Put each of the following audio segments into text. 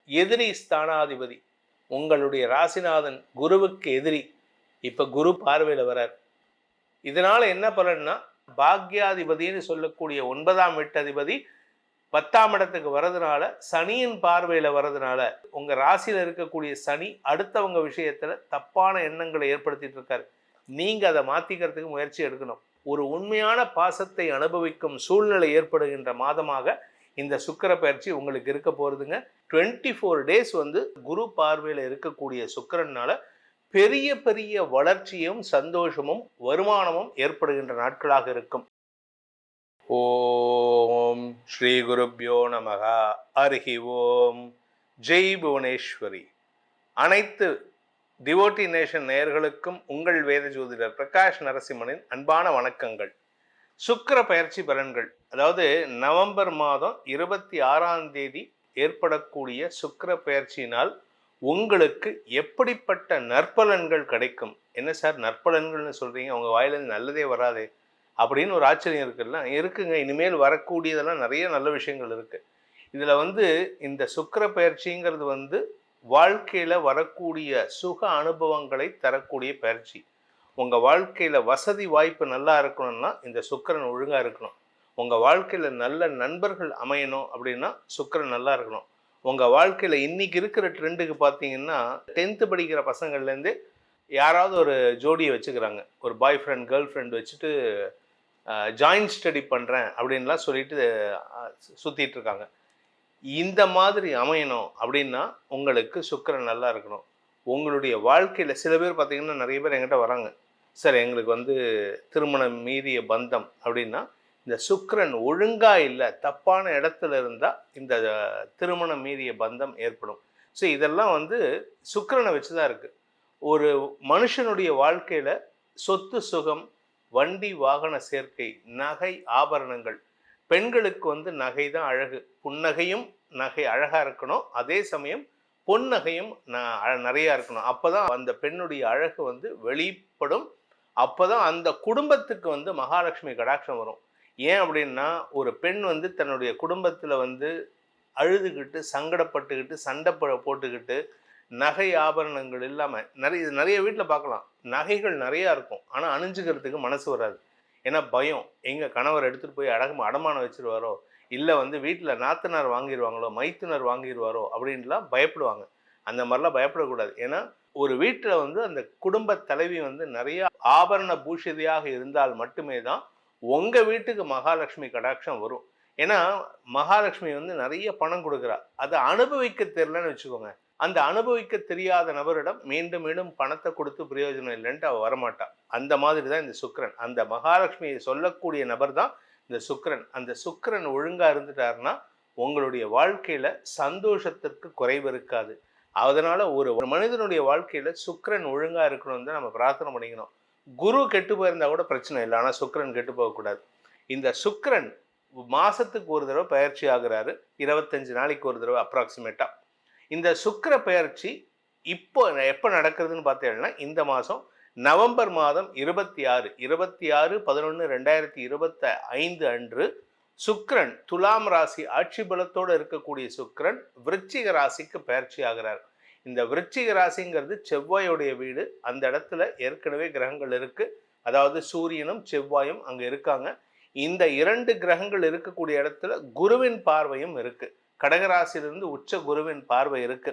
எதிரி ஸ்தானாதிபதி, உங்களுடைய ராசிநாதன் குருவுக்கு எதிரி. இப்ப குரு பார்வையில வரார். இதனால என்ன பலன்னா, பாக்யாதிபதினு சொல்லக்கூடிய 9ஆம் வீட்டதிபதி 10ஆம் இடத்துக்கு வர்றதுனால, சனியின் பார்வையில வர்றதுனால, உங்க ராசியில இருக்கக்கூடிய சனி அடுத்தவங்க விஷயத்துல தப்பான எண்ணங்களை ஏற்படுத்திட்டு இருக்காரு. நீங்க அதை மாத்திக்கிறதுக்கு முயற்சி எடுக்கணும். ஒரு உண்மையான பாசத்தை அனுபவிக்கும் சூழ்நிலை ஏற்படுகின்ற மாதமாக இந்த சுக்கிர பயிற்சி உங்களுக்கு இருக்க போறதுங்க. 24 டேஸ் குரு பார்வையில இருக்கக்கூடிய சுக்கிரனால பெரிய பெரிய வளர்ச்சியும் சந்தோஷமும் வருமானமும் ஏற்படுகின்ற நாட்களாக இருக்கும். ஓம் ஸ்ரீ குருப்யோ நமக. ஹரி ஓம். ஜெய் புவனேஸ்வரி. அனைத்து டிவோட்டி நேஷன் நேயர்களுக்கும் உங்கள் வேத ஜோதிடர் பிரகாஷ் நரசிம்மனின் அன்பான வணக்கங்கள். சுக்கிர பயிற்சி பலன்கள், அதாவது நவம்பர் மாதம் 26ஆம் தேதி ஏற்படக்கூடிய சுக்கிர பயிற்சியினால் உங்களுக்கு எப்படிப்பட்ட நற்பலன்கள் கிடைக்கும். என்ன சார் நற்பலன்கள்னு சொல்றீங்க, உங்க வாயிலிருந்து நல்லதே வராதே அப்படின்னு ஒரு ஆச்சரியம் இருக்குங்க. இனிமேல் வரக்கூடியதெல்லாம் நிறைய நல்ல விஷயங்கள் இருக்கு. இதுல இந்த சுக்கிர பயிற்சிங்கிறது வாழ்க்கையில வரக்கூடிய சுக அனுபவங்களை தரக்கூடிய பயிற்சி. உங்க வாழ்க்கையில வசதி வாய்ப்பு நல்லா இருக்கணும்னா இந்த சுக்கிரன் ஒழுங்கா இருக்கணும். உங்க வாழ்க்கையில நல்ல நண்பர்கள் அமையணும் அப்படின்னா சுக்கிரன் நல்லா இருக்கணும். உங்க வாழ்க்கையில இன்னைக்கு இருக்கிற ட்ரெண்டுக்கு பார்த்தீங்கன்னா 10th படிக்கிற பசங்கள்லேருந்து யாராவது ஒரு ஜோடியை வச்சுக்கிறாங்க. ஒரு பாய் ஃப்ரெண்ட் கேர்ள் ஃப்ரெண்ட் வச்சுட்டு ஜாயின்ட் ஸ்டடி பண்ணுறேன் அப்படின்லாம் சொல்லிட்டு சுற்றிட்டு இருக்காங்க. இந்த மாதிரி அமையணும் அப்படின்னா உங்களுக்கு சுக்கிரன் நல்லா இருக்கணும். உங்களுடைய வாழ்க்கையில் சில பேர் பார்த்தீங்கன்னா நிறைய பேர் என்கிட்ட வராங்க, சார் எங்களுக்கு திருமணம் மீறிய பந்தம் அப்படின்னா இந்த சுக்கிரன் ஒழுங்கா இல்லை, தப்பான இடத்துல இருந்தால் இந்த திருமணம் மீறிய பந்தம் ஏற்படும். ஸோ இதெல்லாம் சுக்கிரனை வச்சு தான் இருக்குது. ஒரு மனுஷனுடைய வாழ்க்கையில் சொத்து சுகம், வண்டி வாகன சேர்க்கை, நகை ஆபரணங்கள். பெண்களுக்கு நகை தான் அழகு. புன்னகையும் நகை அழகாக இருக்கணும், அதே சமயம் பொன்னகையும் நிறையா இருக்கணும். அப்போ தான் அந்த பெண்ணுடைய அழகு வெளிப்படும். அப்போ தான் அந்த குடும்பத்துக்கு மகாலட்சுமி கடாட்சம் வரும். ஏன் அப்படின்னா ஒரு பெண் தன்னுடைய குடும்பத்தில் அழுதுகிட்டு சங்கடப்பட்டுக்கிட்டு சண்டை போட்டுக்கிட்டு நகை ஆபரணங்கள் இல்லாமல் நிறைய வீட்டில் பார்க்கலாம். நகைகள் நிறையா இருக்கும், ஆனால் அணிஞ்சுக்கிறதுக்கு மனசு வராது. ஏன்னா பயம், எங்கள் கணவர் எடுத்துகிட்டு போய் அடமானம் வச்சிருவாரோ, இல்லை வீட்டில் நாத்தனார் வாங்கிடுவாங்களோ, மைத்துனர் வாங்கிடுவாரோ அப்படின்லாம் பயப்படுவாங்க. அந்த மாதிரிலாம் பயப்படக்கூடாது. ஏன்னா ஒரு வீட்டில் அந்த குடும்ப தலைவி நிறைய ஆபரண பூஷிதையாக இருந்தால் மட்டுமே தான் உங்கள் வீட்டுக்கு மகாலட்சுமி கடாட்சம் வரும். ஏன்னா மகாலட்சுமி நிறைய பணம் கொடுக்குறா, அதை அனுபவிக்க தெரியலன்னு வச்சுக்கோங்க. அந்த அனுபவிக்க தெரியாத நபரிடம் மீண்டும் மீண்டும் பணத்தை கொடுத்து பிரயோஜனம் இல்லைன்ட்டு அவள் வரமாட்டா. அந்த மாதிரி தான் இந்த சுக்கிரன். அந்த மகாலட்சுமியை சொல்லக்கூடிய நபர் தான் இந்த சுக்கிரன். அந்த சுக்கிரன் ஒழுங்காக இருந்துட்டாருன்னா உங்களுடைய வாழ்க்கையில் சந்தோஷத்திற்கு குறைவு இருக்காது. அதனால ஒரு மனிதனுடைய வாழ்க்கையில் சுக்கிரன் ஒழுங்காக இருக்கணும்னு தான் நம்ம பிரார்த்தனை பண்ணிக்கணும். குரு கெட்டு போயிருந்தா கூட பிரச்சனை இல்லை, ஆனால் சுக்கிரன் கெட்டு போகக்கூடாது. இந்த சுக்கிரன் மாசத்துக்கு ஒரு தடவை பயிற்சி ஆகுறாரு, 25 நாளைக்கு ஒரு தடவை அப்ராக்சிமேட்டா. இந்த சுக்கிர பயிற்சி இப்போ எப்போ நடக்கிறதுன்னு பார்த்தீங்கன்னா இந்த மாதம் நவம்பர் மாதம் 26/11/2025 அன்று சுக்கிரன் துலாம் ராசி ஆட்சி பலத்தோடு இருக்கக்கூடிய சுக்கிரன் விருச்சிக ராசிக்கு பயிற்சி ஆகிறார். இந்த விருச்சிக ராசிங்கிறது செவ்வாயுடைய வீடு. அந்த இடத்துல ஏற்கனவே கிரகங்கள் இருக்கு, அதாவது சூரியனும் செவ்வாயும் அங்க இருக்காங்க. இந்த 2 கிரகங்கள் இருக்கக்கூடிய இடத்துல குருவின் பார்வையும் இருக்கு. கடகராசியிலிருந்து உச்ச குருவின் பார்வை இருக்கு.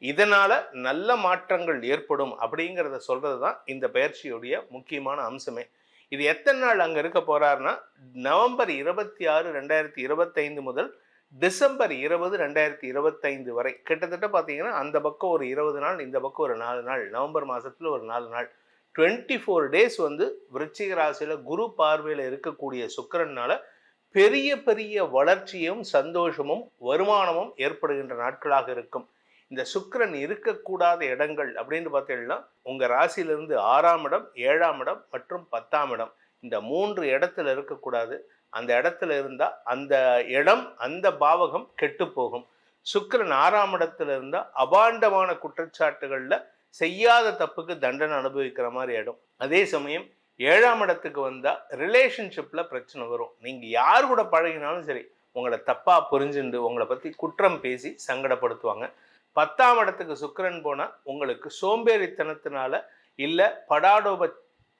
இதனால நல்ல மாற்றங்கள் ஏற்படும் அப்படிங்கிறத சொல்றது தான் இந்த பயிற்சியுடைய முக்கியமான அம்சமே. இது எத்தனை நாள் அங்க இருக்க போறாருன்னா நவம்பர் 26, 2025 முதல் டிசம்பர் 20, 2025 வரை. கிட்டத்தட்ட பார்த்தீங்கன்னா அந்த பக்கம் ஒரு 20 நாள், இந்த பக்கம் ஒரு 4 நாள், நவம்பர் மாதத்தில் ஒரு 4 நாள், 24 டேஸ் விருச்சிக ராசியில் குரு பார்வையில் இருக்கக்கூடிய சுக்கிரனால பெரிய பெரிய வளர்ச்சியும் சந்தோஷமும் வருமானமும் ஏற்படுகின்ற நாட்களாக இருக்கும். இந்த சுக்கிரன் இருக்கக்கூடாத இடங்கள் அப்படின்னு பார்த்தீங்கன்னா உங்கள் ராசியிலிருந்து 6ஆம் இடம், 7ஆம் இடம் மற்றும் 10ஆம் இடம், இந்த 3 இடத்துல இருக்கக்கூடாது. அந்த இடத்துல இருந்தால் அந்த இடம், அந்த பாவகம் கெட்டு போகும். சுக்கிரன் 6ஆம் இடத்துல இருந்தால் அபாண்டமான குற்றச்சாட்டுகளில் செய்யாத தப்புக்கு தண்டனை அனுபவிக்கிற மாதிரி இடம். அதே சமயம் 7ஆம் இடத்துக்கு வந்தால் ரிலேஷன்ஷிப்பில் பிரச்சனை வரும். நீங்கள் யார் கூட பழகினாலும் சரி உங்களை தப்பாக புரிஞ்சுண்டு உங்களை பற்றி குற்றம் பேசி சங்கடப்படுத்துவாங்க. 10ஆம் இடத்துக்கு சுக்கிரன் போனால் உங்களுக்கு சோம்பேறித்தனத்தினால இல்லை படாடோப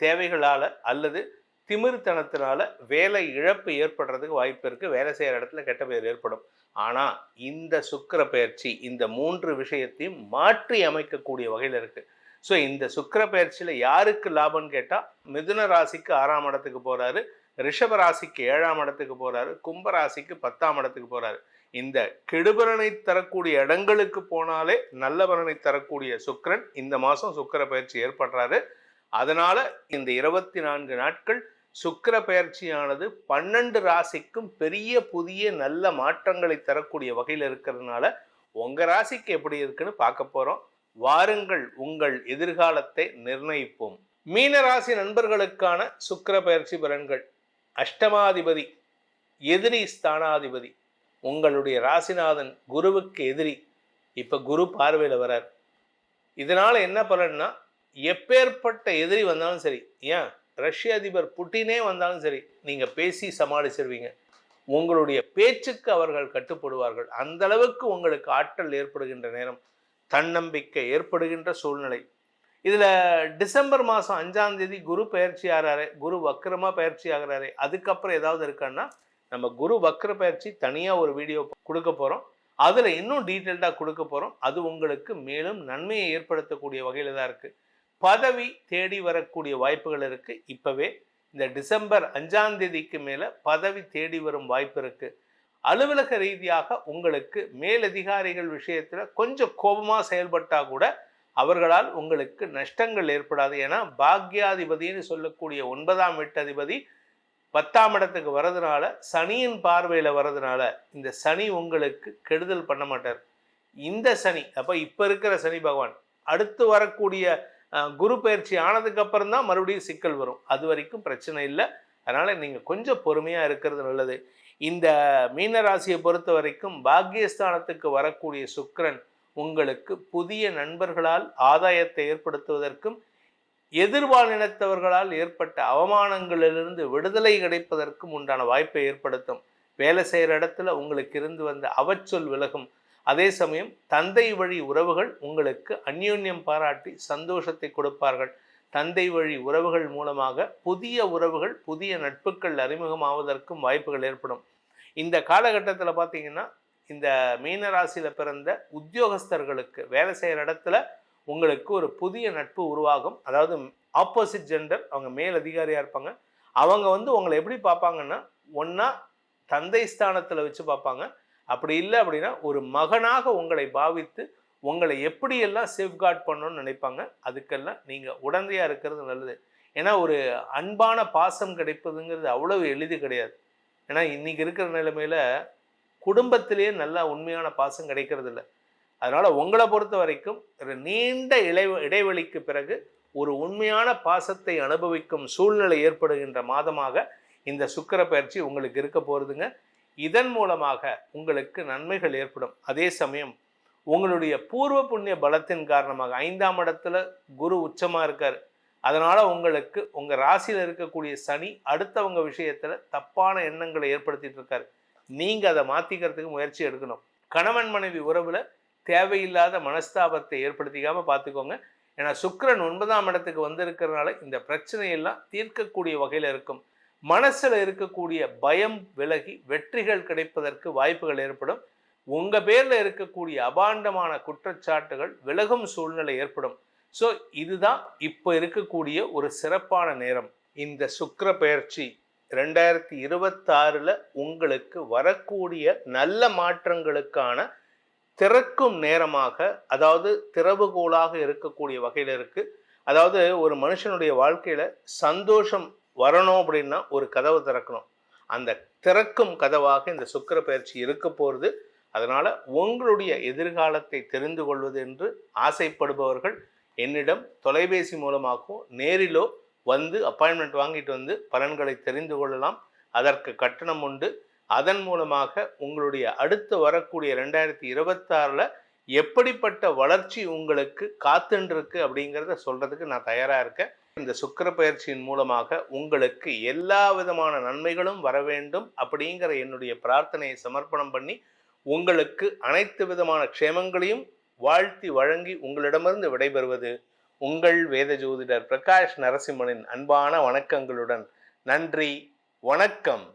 தேவைகளால் அல்லது திமிர்த்தனத்தினால வேலை இழப்பு ஏற்படுறதுக்கு வாய்ப்பு இருக்குது. வேலை செய்கிற இடத்துல கெட்ட பேர் ஏற்படும். ஆனால் இந்த சுக்கிர பயிற்சி இந்த 3 விஷயத்தையும் மாற்றி அமைக்கக்கூடிய வகையில் இருக்குது. ஸோ இந்த சுக்கிர பயிற்சியில் யாருக்கு லாபம்னு கேட்டால் மிதுன ராசிக்கு 6ஆம் இடத்துக்கு போகிறாரு, ரிஷப ராசிக்கு 7ஆம் இடத்துக்கு போகிறாரு, கும்ப ராசிக்கு 10ஆம் இடத்துக்கு போகிறாரு. இந்த கெடுபலனை தரக்கூடிய இடங்களுக்கு போனாலே நல்ல பலனை தரக்கூடிய சுக்கிரன் இந்த மாதம் சுக்கிர பயிற்சி ஏற்படுறாரு. அதனால இந்த 24 நாட்கள் சுக்கிர பயிற்சியானது 12 ராசிக்கும் பெரிய புதிய நல்ல மாற்றங்களை தரக்கூடிய வகையில் இருக்கிறதுனால உங்கள் ராசிக்கு எப்படி இருக்குன்னு பார்க்க போகிறோம். வாருங்கள் உங்கள் எதிர்காலத்தை நிர்ணயிப்போம். மீன ராசி நண்பர்களுக்கான சுக்கிர பயிற்சி பலன்கள். அஷ்டமாதிபதி எதிரி ஸ்தானாதிபதி, உங்களுடைய ராசிநாதன் குருவுக்கு எதிரி. இப்போ குரு பார்வையில் வரார். இதனால் என்ன பலன்னா, எப்பேற்பட்ட எதிரி வந்தாலும் சரி, ஏன் ரஷ்ய அதிபர் புட்டினே வந்தாலும் சரி, நீங்கள் பேசி சமாளிச்சிருவீங்க. உங்களுடைய பேச்சுக்கு அவர்கள் கட்டுப்படுவார்கள். அந்த அளவுக்கு உங்களுக்கு ஆற்றல் ஏற்படுகின்ற நேரம், தன்னம்பிக்கை ஏற்படுகின்ற சூழ்நிலை. இதில் டிசம்பர் மாதம் 5ஆம் தேதி குரு பயிற்சி ஆகிறாரு, குரு வக்ரமாக பயிற்சி ஆகிறாரு. அதுக்கப்புறம் ஏதாவது இருக்கான்னா நம்ம குரு வக்ர பயிற்சி தனியாக ஒரு வீடியோ கொடுக்க போகிறோம். அதில் இன்னும் டீட்டெயில்டாக கொடுக்க போகிறோம். அது உங்களுக்கு மேலும் நன்மையை ஏற்படுத்தக்கூடிய வகையில் தான் இருக்குது. பதவி தேடி வரக்கூடிய வாய்ப்புகள் இருக்குது. இப்போவே இந்த டிசம்பர் 5ஆம் தேதிக்கு மேலே பதவி தேடி வரும் வாய்ப்பு இருக்குது. அலுவலக ரீதியாக உங்களுக்கு மேலதிகாரிகள் விஷயத்தில் கொஞ்சம் கோபமாக செயல்பட்டால் கூட அவர்களால் உங்களுக்கு நஷ்டங்கள் ஏற்படாது. ஏன்னா பாக்யாதிபதினு சொல்லக்கூடிய 9ஆம் வீட்டதிபதி 10ஆம் இடத்துக்கு வர்றதுனால, சனியின் பார்வையில் வர்றதுனால இந்த சனி உங்களுக்கு கெடுதல் பண்ண மாட்டார். இந்த சனி, அப்போ இப்போ இருக்கிற சனி பகவான் அடுத்து வரக்கூடிய குரு பயிற்சி ஆனதுக்கு அப்புறம் தான் மறுபடியும் சிக்கல் வரும். அது வரைக்கும் பிரச்சனை இல்லை. அதனால் நீங்கள் கொஞ்சம் பொறுமையாக இருக்கிறது நல்லது. இந்த மீனராசியை பொறுத்த வரைக்கும் பாக்கியஸ்தானத்துக்கு வரக்கூடிய சுக்கிரன் உங்களுக்கு புதிய நண்பர்களால் ஆதாயத்தை ஏற்படுத்துவதற்கும் எதிர்பாலினத்தவர்களால் ஏற்பட்ட அவமானங்களிலிருந்து விடுதலை கிடைப்பதற்கும் உண்டான வாய்ப்பை ஏற்படுத்தும். வேலை செய்கிற இடத்துல உங்களுக்கு இருந்து வந்த அவச்சொல் விலகும். அதே சமயம் தந்தை வழி உறவுகள் உங்களுக்கு அந்யோன்யம் பாராட்டி சந்தோஷத்தை கொடுப்பார்கள். தந்தை வழி உறவுகள் மூலமாக புதிய உறவுகள், புதிய நட்புகள் அறிமுகமாவதற்கும் வாய்ப்புகள் ஏற்படும். இந்த காலகட்டத்தில் பார்த்தீங்கன்னா, இந்த மீனராசியில் பிறந்த உத்தியோகஸ்தர்களுக்கு வேலை செய்கிற இடத்துல உங்களுக்கு ஒரு புதிய நட்பு உருவாகும். அதாவது ஆப்போசிட் ஜெண்டர், அவங்க மேல் அதிகாரியாக இருப்பாங்க. அவங்க உங்களை எப்படி பார்ப்பாங்கன்னா, ஒன்றா தந்தை ஸ்தானத்தில் வச்சு பார்ப்பாங்க. அப்படி இல்லை அப்படின்னா ஒரு மகனாக உங்களை பாவித்து உங்களை எப்படியெல்லாம் சேஃப்கார்ட் பண்ணணும்னு நினைப்பாங்க. அதுக்கெல்லாம் நீங்கள் உடந்தையாக இருக்கிறது நல்லது. ஏன்னா ஒரு அன்பான பாசம் கிடைப்பதுங்கிறது அவ்வளவு எளிது கிடையாது. ஏன்னா இன்றைக்கி இருக்கிற நிலைமையில் குடும்பத்திலேயே நல்லா உண்மையான பாசம் கிடைக்கிறது இல்லை. அதனால் உங்களை பொறுத்த வரைக்கும் ஒரு நீண்ட இடைவெளிக்கு பிறகு ஒரு உண்மையான பாசத்தை அனுபவிக்கும் சூழ்நிலை ஏற்படுகின்ற மாதமாக இந்த சுக்கிர பயிற்சி உங்களுக்கு இருக்க போகிறதுங்க. இதன் மூலமாக உங்களுக்கு நன்மைகள் ஏற்படும். அதே சமயம் உங்களுடைய பூர்வ புண்ணிய பலத்தின் காரணமாக 5ஆம் இடத்துல குரு உச்சமாக இருக்கார். அதனால் உங்களுக்கு உங்கள் ராசியில் இருக்கக்கூடிய சனி அடுத்தவங்க விஷயத்தில் தப்பான எண்ணங்களை ஏற்படுத்திட்டு இருக்காரு. நீங்கள் அதை மாற்றிக்கிறதுக்கு முயற்சி எடுக்கணும். கணவன் மனைவி உறவில் தேவையில்லாத மனஸ்தாபத்தை ஏற்படுத்திக்காமல் பார்த்துக்கோங்க. ஏன்னா சுக்கிரன் 9ஆம் இடத்துக்கு வந்திருக்கிறதுனால இந்த பிரச்சனையெல்லாம் தீர்க்கக்கூடிய வகையில் இருக்கும். மனசில் இருக்கக்கூடிய பயம் விலகி வெற்றிகள் கிடைப்பதற்கு வாய்ப்புகள் ஏற்படும். உங்கள் பேரில் இருக்கக்கூடிய அபாண்டமான குற்றச்சாட்டுகள் விலகும் சூழ்நிலை ஏற்படும். ஸோ இதுதான் இப்போ இருக்கக்கூடிய ஒரு சிறப்பான நேரம். இந்த சுக்கிர பயிற்சி 2026 உங்களுக்கு வரக்கூடிய நல்ல மாற்றங்களுக்கான திறக்கும் நேரமாக, அதாவது திறவுகோலாக இருக்கக்கூடிய வகையில் இருக்குது. அதாவது ஒரு மனுஷனுடைய வாழ்க்கையில் சந்தோஷம் வரணும் அப்படின்னா ஒரு கதவை திறக்கணும். அந்த திறக்கும் கதவாக இந்த சுக்கிர பயிற்சி இருக்க போகிறது. அதனால் உங்களுடைய எதிர்காலத்தை தெரிந்து கொள்வது என்று ஆசைப்படுபவர்கள் என்னிடம் தொலைபேசி மூலமாகவும் நேரிலோ வந்து அப்பாயின்மெண்ட் வாங்கிட்டு வந்து பலன்களை தெரிந்து கொள்ளலாம். அதற்கு கட்டணம் உண்டு. அதன் மூலமாக உங்களுடைய அடுத்து வரக்கூடிய 2026 எப்படிப்பட்ட வளர்ச்சி உங்களுக்கு காத்துருக்கு அப்படிங்கிறத சொல்கிறதுக்கு நான் தயாராக இருக்கேன். இந்த சுக்கிர பயிற்சியின் மூலமாக உங்களுக்கு எல்லா விதமான நன்மைகளும் வர வேண்டும் அப்படிங்கிற என்னுடைய பிரார்த்தனையை சமர்ப்பணம் பண்ணி உங்களுக்கு அனைத்து விதமான க்ஷேமங்களையும் வாழ்த்தி வழங்கி உங்களிடமிருந்து விடைபெறுவது உங்கள் வேத ஜோதிடர் பிரகாஷ் நரசிம்மனின் அன்பான வணக்கங்களுடன். நன்றி, வணக்கம்.